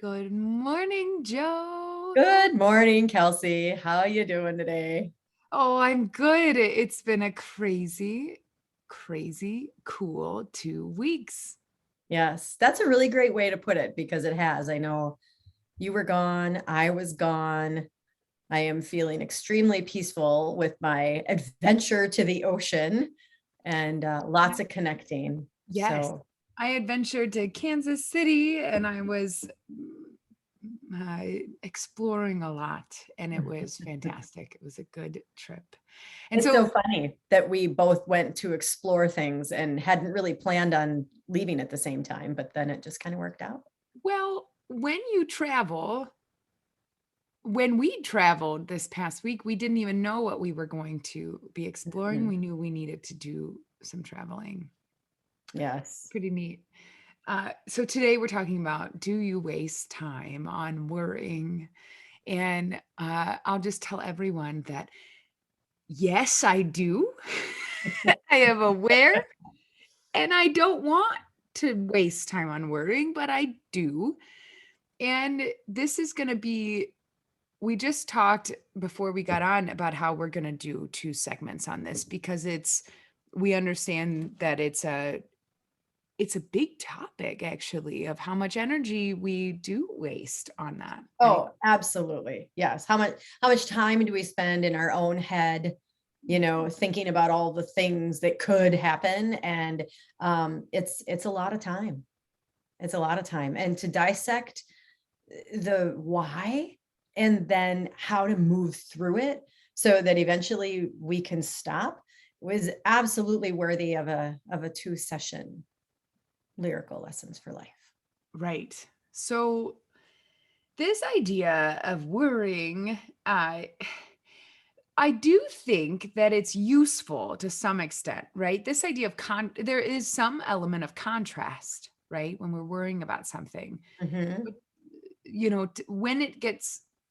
Good morning, Joe. Good morning, Kelsey. How you doing today? Oh, I'm good. It's been a crazy, crazy cool 2 weeks. Yes, that's a really great way to put it because it has. I know you were gone, I was gone. I am feeling extremely peaceful with my adventure to the ocean and lots of connecting. Yes, So, I adventured to Kansas City and I was exploring a lot, and it was fantastic. It was a good trip. And it's so so, funny that we both went to explore things and hadn't really planned on leaving at the same time, but then it just kind of worked out. well, when we traveled this past week, we didn't even know what we were going to be exploring. Mhm. We knew we needed to do some traveling. Yes. Pretty neat. So today we're talking about, do you waste time on worrying? And I'll just tell everyone that yes, I do. I am aware, and I don't want to waste time on worrying, but I do. And this is going to be, we just talked before we got on about how we're going to do 2 segments on this because we understand that it's a big topic actually of how much energy we do waste on that, right? Oh, absolutely. Yes. How much time do we spend in our own head, thinking about all the things that could happen? And it's a lot of time. It's a lot of time. And to dissect the why and then how to move through it so that eventually we can stop was absolutely worthy of a 2 session lyrical lessons for life. Right. So this idea of worrying, I do think that it's useful to some extent, right? This idea of there is some element of contrast, right? When we're worrying about something, Mhm. but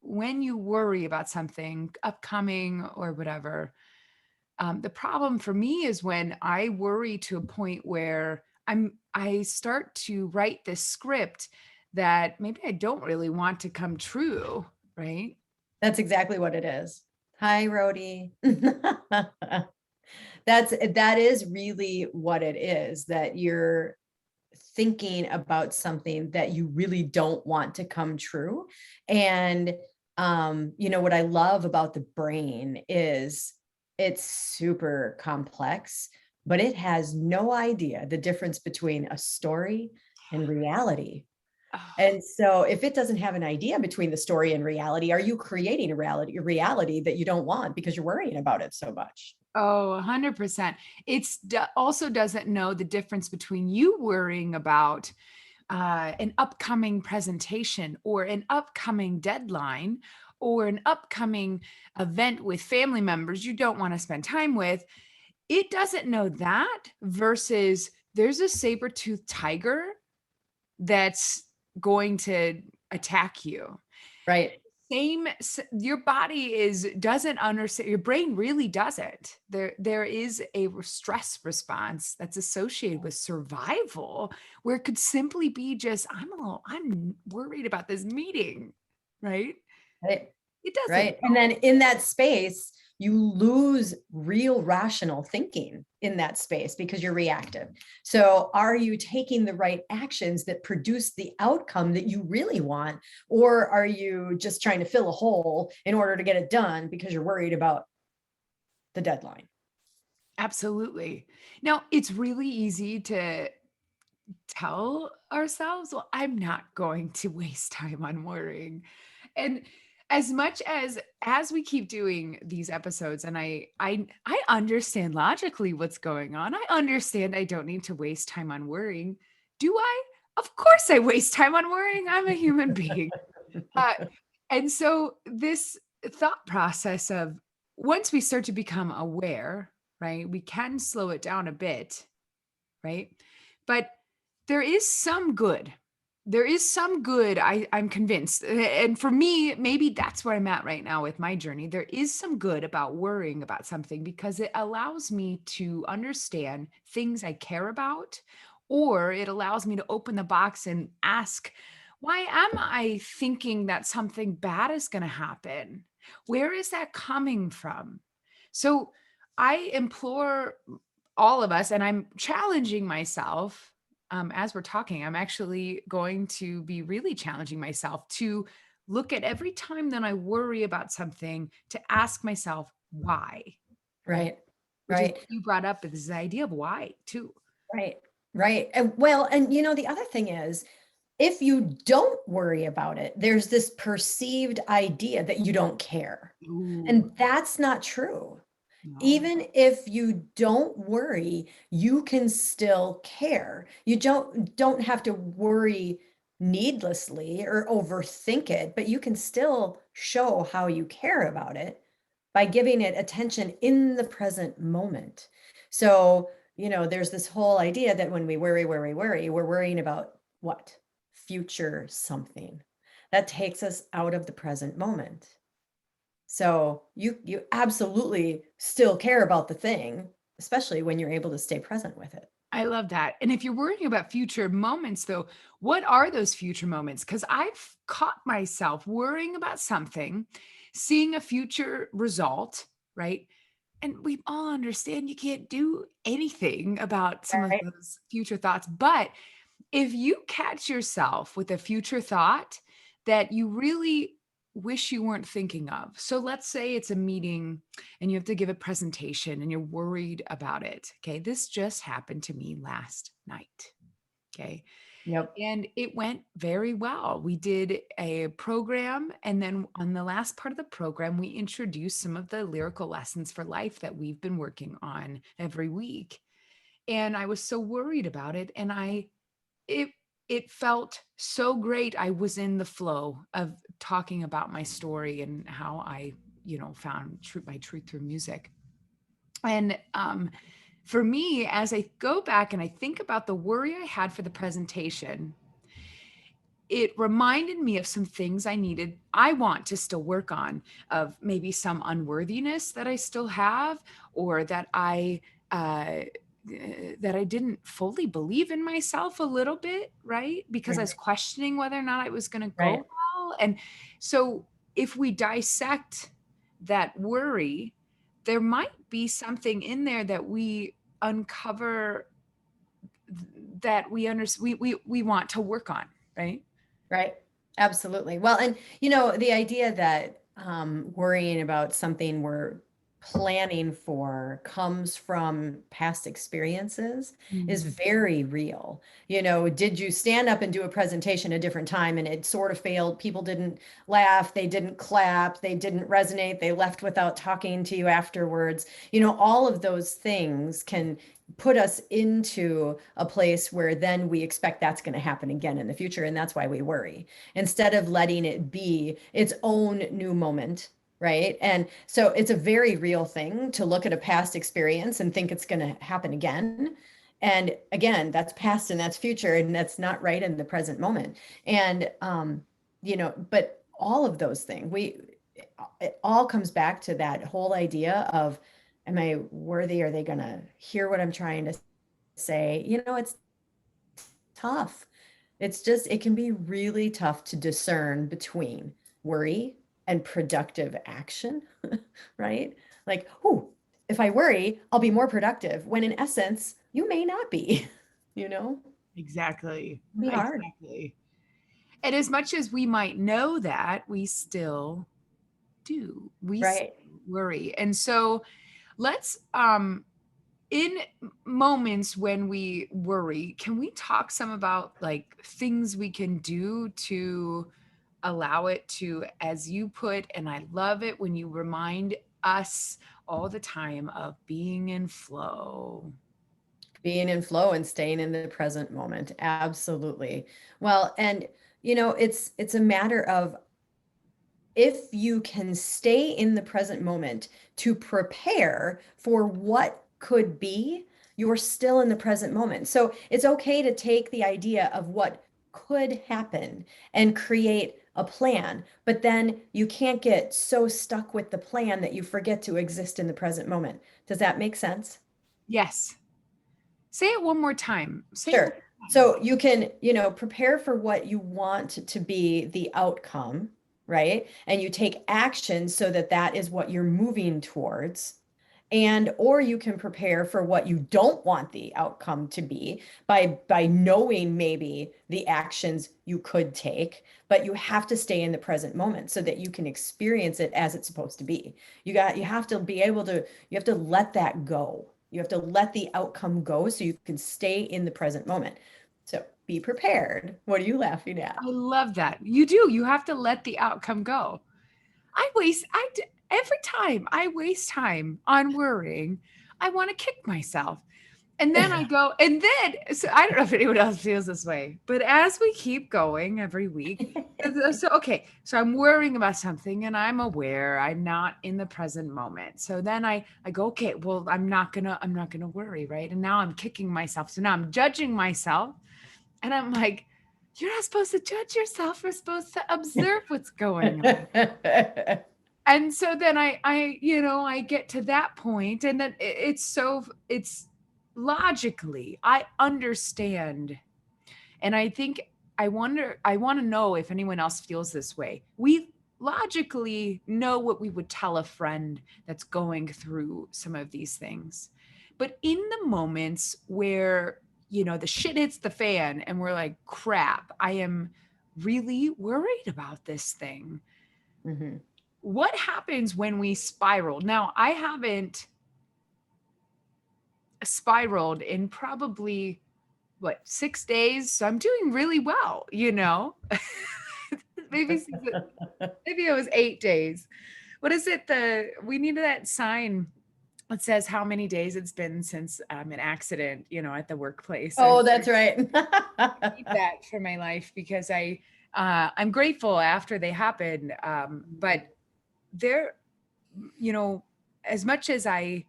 when you worry about something upcoming or whatever, the problem for me is when I worry to a point where I start to write this script that maybe I don't really want to come true, right? That's exactly what it is. Hi, Rhodey. That is really what it is, that you're thinking about something that you really don't want to come true. And what I love about the brain is it's super complex, but it has no idea the difference between a story and reality. Oh, And so if it doesn't have an idea between the story and reality, are you creating a reality that you don't want because you're worrying about it so much? oh, 100%. Also doesn't know the difference between you worrying about an upcoming presentation or an upcoming deadline or an upcoming event with family members you don't want to spend time with. It doesn't know that versus there's a saber-toothed tiger that's going to attack you. Right. Your body is doesn't understand, your brain really doesn't. There is a stress response that's associated with survival where it could simply be just, I'm worried about this meeting, right? Right. It doesn't Right. And then in that space, you lose real rational thinking in that space because you're reactive. So, are you taking the right actions that produce the outcome that you really want? Or are you just trying to fill a hole in order to get it done because you're worried about the deadline? absolutely. Now, it's really easy to tell ourselves, well, I'm not going to waste time on worrying. And as much as we keep doing these episodes, and I understand logically what's going on. I understand I don't need to waste time on worrying. Do I? Of course I waste time on worrying. I'm a human being. Uh, and so this thought process of, once we start to become aware, right, we can slow it down a bit, right? But there is some good. There is some good, I'm convinced. And for me, maybe that's where I'm at right now with my journey. There is some good about worrying about something because it allows me to understand things I care about, or it allows me to open the box and ask, Why am I thinking that something bad is going to happen? Where is that coming from? So I implore all of us, and I'm challenging myself as we're talking. I'm actually going to be really challenging myself to look at every time that I worry about something to ask myself, why? Right. Right. Which is Right. what you brought up, is the idea of why, too. Right. Right. And well, and the other thing is, if you don't worry about it, there's this perceived idea that you don't care. Ooh, And that's not true. no. Even if you don't worry, you can still care. You don't have to worry needlessly or overthink it, but you can still show how you care about it by giving it attention in the present moment. So, there's this whole idea that when we worry, we're worrying about what? Future something. That takes us out of the present moment. So you absolutely still care about the thing, especially when you're able to stay present with it. I love that. And if you're worrying about future moments, though, what are those future moments? Because I've caught myself worrying about something, seeing a future result, right? And we all understand you can't do anything about some of Right. those future thoughts. But if you catch yourself with a future thought that you really wish you weren't thinking of. So let's say it's a meeting and you have to give a presentation and you're worried about it. Okay. This just happened to me last night. Okay. Yep. And it went very well. We did a program. And then on the last part of the program, we introduced some of the lyrical lessons for life that we've been working on every week. And I was so worried about it. And it it felt so great. I was in the flow of talking about my story and how I, found my truth through music. And for me, as I go back and I think about the worry I had for the presentation, it reminded me of some things I want to still work on, of maybe some unworthiness that I still have, or uh, that I didn't fully believe in myself a little bit, right? Because I was Right. questioning whether or not it was going to go Right. well. And so if we dissect that worry, there might be something in there that we uncover, that we want to work on, right? Right. Absolutely. Well, and the idea that worrying about something we're planning for comes from past experiences is Mm. very real. Did you stand up and do a presentation a different time and it sort of failed? People didn't laugh, they didn't clap, they didn't resonate, they left without talking to you afterwards. All of those things can put us into a place where then we expect that's going to happen again in the future. And that's why we worry instead of letting it be its own new moment. Right. And so it's a very real thing to look at a past experience and think it's going to happen again. And again, that's past and that's future, and that's not right in the present moment. And, but all of those things, it all comes back to that whole idea of, am I worthy? Are they going to hear what I'm trying to say? It's tough. It can be really tough to discern between worry and productive action, right? Like, oh, if I worry, I'll be more productive, when in essence, you may not be, you know, Exactly. be hard. Exactly. And as much as we might know that, we still do. We still Right. worry. And so let's in moments when we worry, can we talk some about like things we can do to allow it to, as you put, and I love it when you remind us all the time of being in flow. Being in flow and staying in the present moment. Absolutely. Well, and it's a matter of, if you can stay in the present moment to prepare for what could be, you're still in the present moment. So it's okay to take the idea of what could happen and create a plan, but then you can't get so stuck with the plan that you forget to exist in the present moment. Does that make sense? Yes. Say it one more time. Say it. Sure. So you can, prepare for what you want to be the outcome, right? And you take action so that that is what you're moving towards. And or you can prepare for what you don't want the outcome to be by knowing maybe the actions you could take, but you have to stay in the present moment so that you can experience it as it's supposed to be. You have to be able to, you have to let that go. You have to let the outcome go so you can stay in the present moment. So be prepared. What are you laughing at? I love that. You do. You have to let the outcome go. Every time I waste time on worrying, I want to kick myself. And then I go, and then, so I don't know if anyone else feels this way, but as we keep going every week, okay, so I'm worrying about something and I'm aware I'm not in the present moment. So then I go, okay, well, I'm not gonna worry, right? And now I'm kicking myself. So now I'm judging myself, and I'm like, you're not supposed to judge yourself. We're supposed to observe what's going on. And so then I get to that point, and then it's logically, I understand. And I think I want to know if anyone else feels this way. We logically know what we would tell a friend that's going through some of these things. But in the moments where, the shit hits the fan and we're like, crap, I am really worried about this thing. Mhm. What happens when we spiral? Now, I haven't spiraled in probably what, 6 days, so I'm doing really well. maybe maybe it was 8 days. What is it, we needed that sign that says how many days it's been since an accident, at the workplace. Oh, that's right. Need that for my life, because I'm grateful after they happen, but they're, you know, as much as I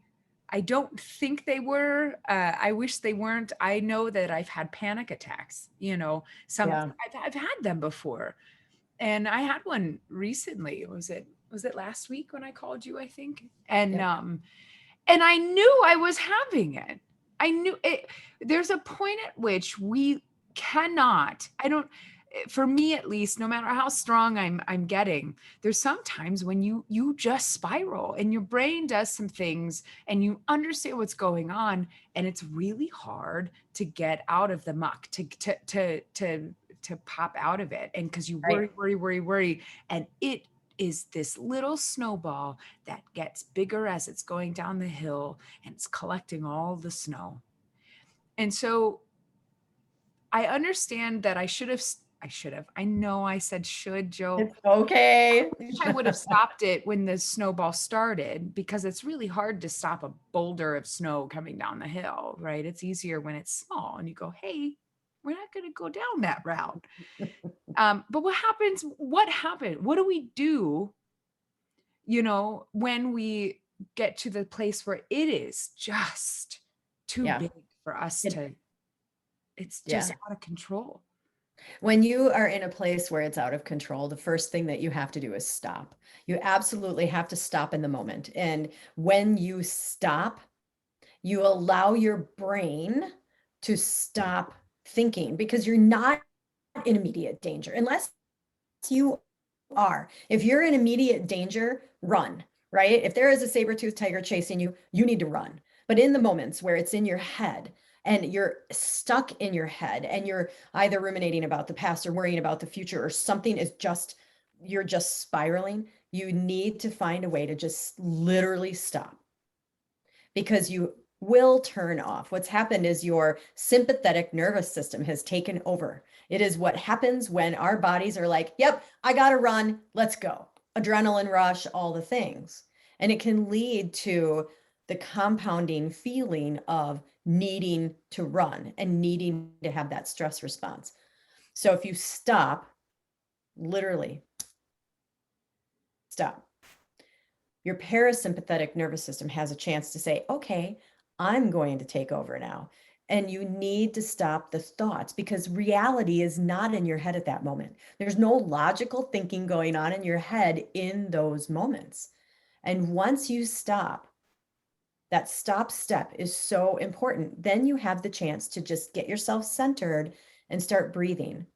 don't think they were, I wish they weren't. I know that I've had panic attacks, Yeah. I've had them before. And I had one recently. Was it last week when I called you, I think? Yep. And I knew I was having it. I knew it. There's a point at which we cannot, I don't, for me at least, no matter how strong I'm getting, there's sometimes when you just spiral and your brain does some things and you understand what's going on, and it's really hard to get out of the muck, to pop out of it. And because you Right. worry, and it is this little snowball that gets bigger as it's going down the hill, and it's collecting all the snow. And so I understand that I know I said should, Joe. It's okay. I wish I would have stopped it when the snowball started, because it's really hard to stop a boulder of snow coming down the hill, right? It's easier when it's small and you go, hey, we're not going to go down that route. But what happens? What happened? What do we do, when we get to the place where it is just too Yeah. big for us It, it's just yeah. out of control. When you are in a place where it's out of control, the first thing that you have to do is stop. You absolutely have to stop in the moment. And when you stop, you allow your brain to stop thinking because you're not in immediate danger unless you are. If you're in immediate danger, run, right? If there is a saber-toothed tiger chasing you, you need to run. But in the moments where it's in your head and you're stuck in your head and you're either ruminating about the past or worrying about the future or something is just, you're just spiraling, you need to find a way to just literally stop because you will turn off. What's happened is your sympathetic nervous system has taken over. It is what happens when our bodies are like, yep, I got to run. Let's go. Adrenaline rush, all the things. And it can lead to the compounding feeling of needing to run and needing to have that stress response. So if you stop, literally stop, your parasympathetic nervous system has a chance to say, okay, I'm going to take over now. And you need to stop the thoughts because reality is not in your head at that moment. There's no logical thinking going on in your head in those moments. And once you stop, That stop step is so important. Then you have the chance to just get yourself centered and start breathing,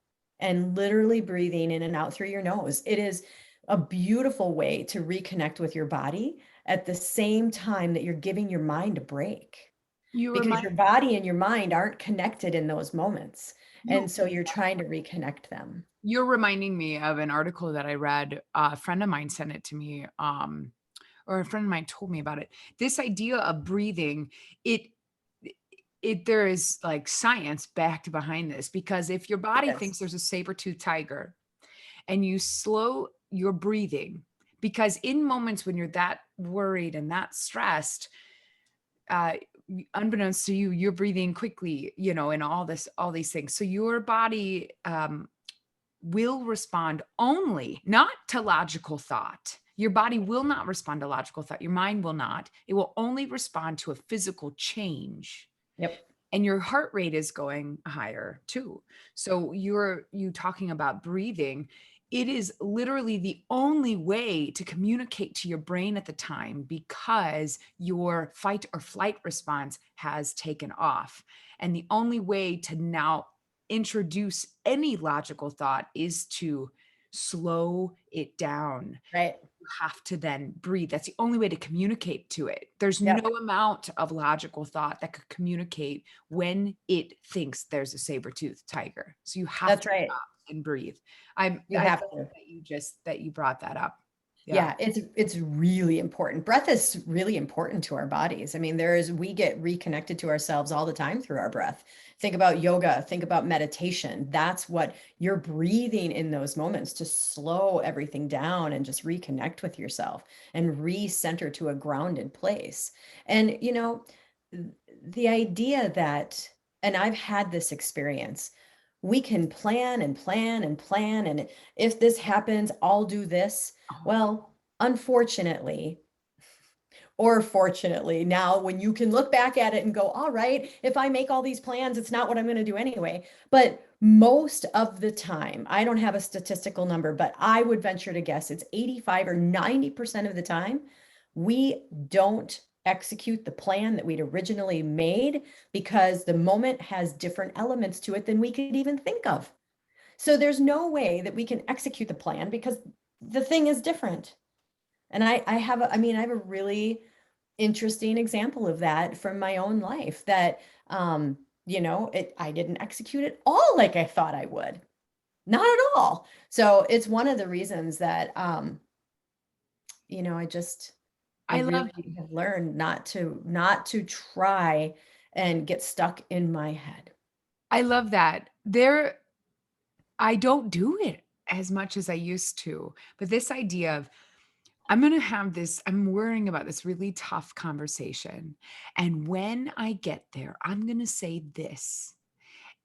and literally breathing in and out through your nose. It is a beautiful way to reconnect with your body at the same time that you're giving your mind a break, You because remind your body and your mind aren't connected in those moments. you And so you're trying to reconnect them. you're reminding me of an article that I read. A friend of mine sent it to me, or a friend of mine told me about it. This idea of breathing, it there is like science backed behind this, because if your body Yes. thinks there's a saber-toothed tiger and you slow your breathing, because in moments when you're that worried and that stressed, uh unbeknownst to you, you're breathing quickly, and all these things. So your body will respond only not to logical thought. Your body will not respond to logical thought. Your mind will not. It will only respond to a physical change, Yep. and your heart rate is going higher too. So you talking about breathing, it is literally the only way to communicate to your brain at the time, because your fight or flight response has taken off. And the only way to now introduce any logical thought is to slow it down. Right. You have to then breathe. That's the only way to communicate to it. There's no Yep. amount of logical thought that could communicate when it thinks there's a saber-toothed tiger. So you have That's to right. stop and breathe. You I have love to. that you brought that up. Yeah. Yeah, it's really important. Breath is really important to our bodies. I mean, we get reconnected to ourselves all the time through our breath. Think about yoga, think about meditation. That's what you're breathing in those moments, to slow everything down and just reconnect with yourself and recenter to a grounded place. And the idea that, and I've had this experience, we can plan and plan and plan, and if this happens, I'll do this. Oh, Well, unfortunately, or fortunately, now when you can look back at it and go, all right, if I make all these plans, it's not what I'm going to do anyway. But most of the time, I don't have a statistical number, but I would venture to guess it's 85 or 90% of the time, we don't execute the plan that we'd originally made, because the moment has different elements to it than we could even think of. So there's no way that we can execute the plan because the thing is different. And I have a really interesting example of that from my own life, that, I didn't execute it all like I thought I would. Not at all. So it's one of the reasons that, I just, I I love really have learned not to try and get stuck in my head. I love that. I don't do it as much as I used to, but this idea of I'm worrying about this really tough conversation. And when I get there, I'm going to say this.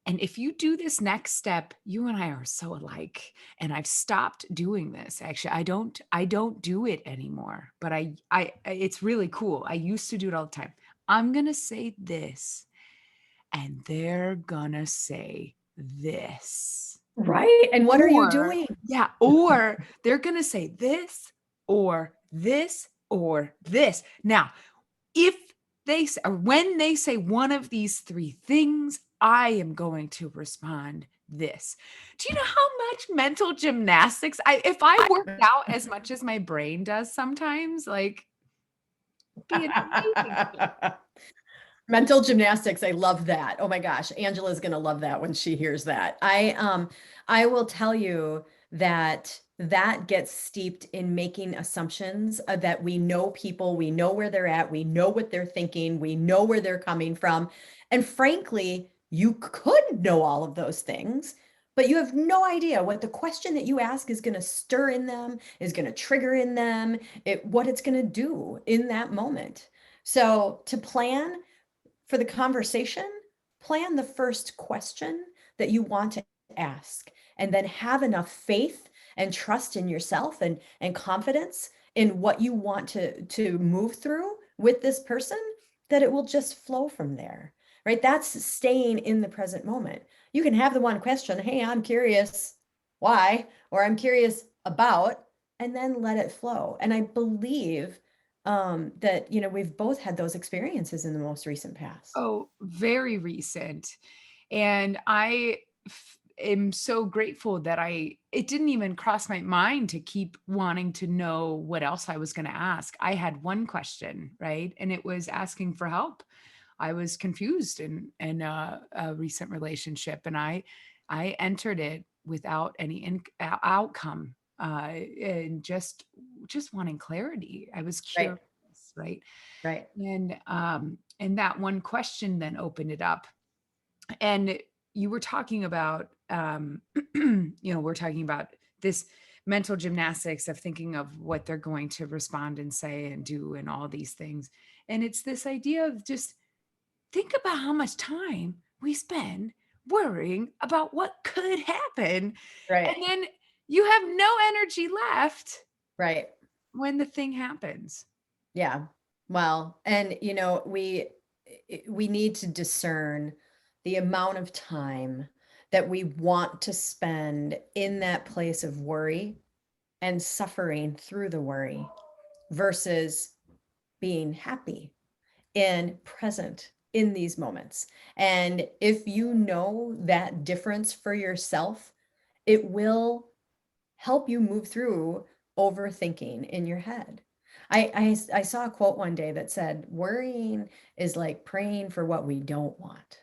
And if you do this next step, you and I are so alike. And I've stopped doing this. Actually, I don't do it anymore, but it's really cool. I used to do it all the time. I'm going to say this, and they're going to say this. Right? And what are you Or doing? yeah, or they're gonna say this or this or this. Now, if or when they say one of these three things, I am going to respond this. Do you know how much mental gymnastics if I worked out as much as my brain does sometimes, like, be an amazing feat. Mental gymnastics, I love that. Oh my gosh, Angela's gonna love that when she hears that. I will tell you that that gets steeped in making assumptions, that we know people, we know where they're at, we know what they're thinking, we know where they're coming from. And frankly, you could know all of those things, but you have no idea what the question that you ask is going to stir in them, is going to trigger in them, what it's going to do in that moment. So to plan for the conversation, plan the first question that you want to ask, and then have enough faith and trust in yourself, and confidence in what you want to move through with this person, that it will just flow from there. Right? That's staying in the present moment. You can have the one question, hey, I'm curious why, or I'm curious about, and then let it flow. And I believe that, we've both had those experiences in the most recent past. Oh, very recent. And am so grateful that it didn't even cross my mind to keep wanting to know what else I was going to ask. I had one question, right? And it was asking for help. I was confused in a recent relationship, and I entered it without any outcome, and just wanting clarity. I was Right. curious, right? Right. And that one question then opened it up. And you were talking about, we're talking about this mental gymnastics of thinking of what they're going to respond and say and do and all these things. And it's this idea of just think about how much time we spend worrying about what could happen. Right. And then you have no energy left Right. when the thing happens. Yeah. Well, and we need to discern the amount of time that we want to spend in that place of worry and suffering through the worry versus being happy and present in these moments. And if you know that difference for yourself, it will help you move through overthinking in your head. I saw a quote one day that said, worrying is like praying for what we don't want.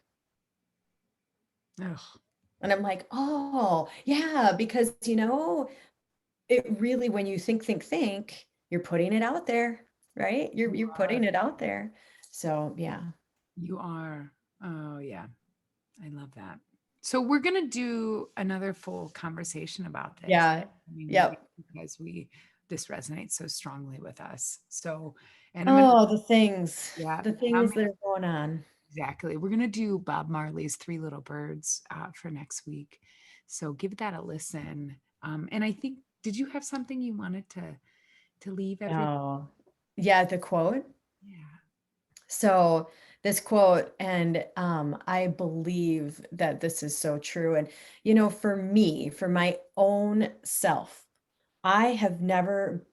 Ugh, And I'm like, oh, yeah, because, it really, when you think, you're putting it out there, right? you You're are. putting it out there. So, yeah. You are. Oh, yeah. I love that. So we're gonna do another full conversation about this. Yeah. I mean, Yep. because we this resonates so strongly with us. So, and I'm gonna Oh, the things, yeah, the and I'm things that gonna are going on. exactly. We're gonna do Bob Marley's Three Little Birds for next week. So give that a listen. And I think, did you have something you wanted to leave everybody? Oh, yeah, the quote. Yeah. So this quote, and I believe that this is so true. And, for me, for my own self, I have never,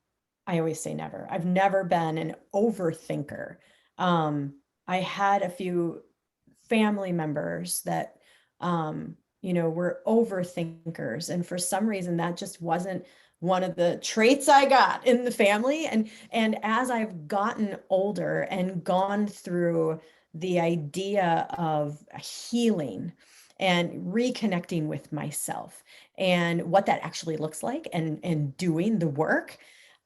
I always say never, I've never been an overthinker. I had a few family members that, were overthinkers. And for some reason, that just wasn't one of the traits I got in the family. And as I've gotten older and gone through the idea of healing and reconnecting with myself and what that actually looks like and doing the work,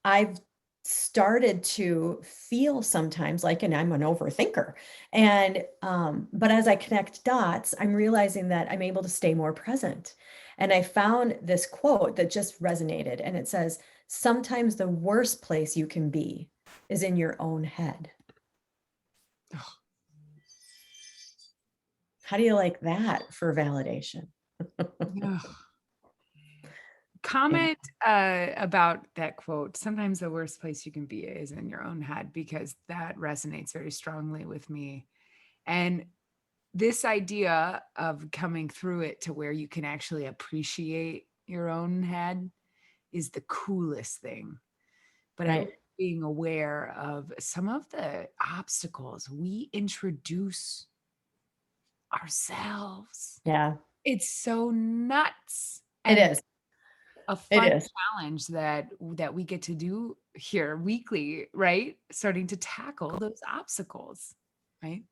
I've started to feel sometimes like, and I'm an overthinker. And but as I connect dots, I'm realizing that I'm able to stay more present. And I found this quote that just resonated, and it says, sometimes the worst place you can be is in your own head. How do you like that for validation? Ugh. Yeah. Comment about that quote. Sometimes the worst place you can be is in your own head, because that resonates very strongly with me. And this idea of coming through it to where you can actually appreciate your own head is the coolest thing. But at Right. least being aware of some of the obstacles we introduce ourselves. Yeah. It's so nuts. It And is. a It fun is. challenge that we get to do here weekly, right? Starting to tackle those obstacles, right?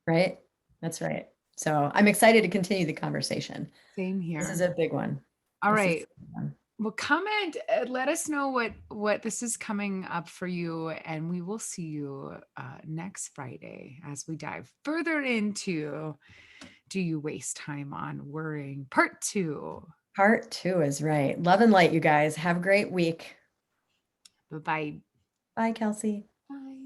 Right. That's right. So I'm excited to continue the conversation. Same This is here. a big one. All This is right. a big one. Well, comment, let us know what this is coming up for you, and we will see you next Friday as we dive further into Do You Waste Time on Worrying Part 2. Part two is right. Love and light, you guys. Have a great week. Bye-bye. Bye, Kelsey. Bye.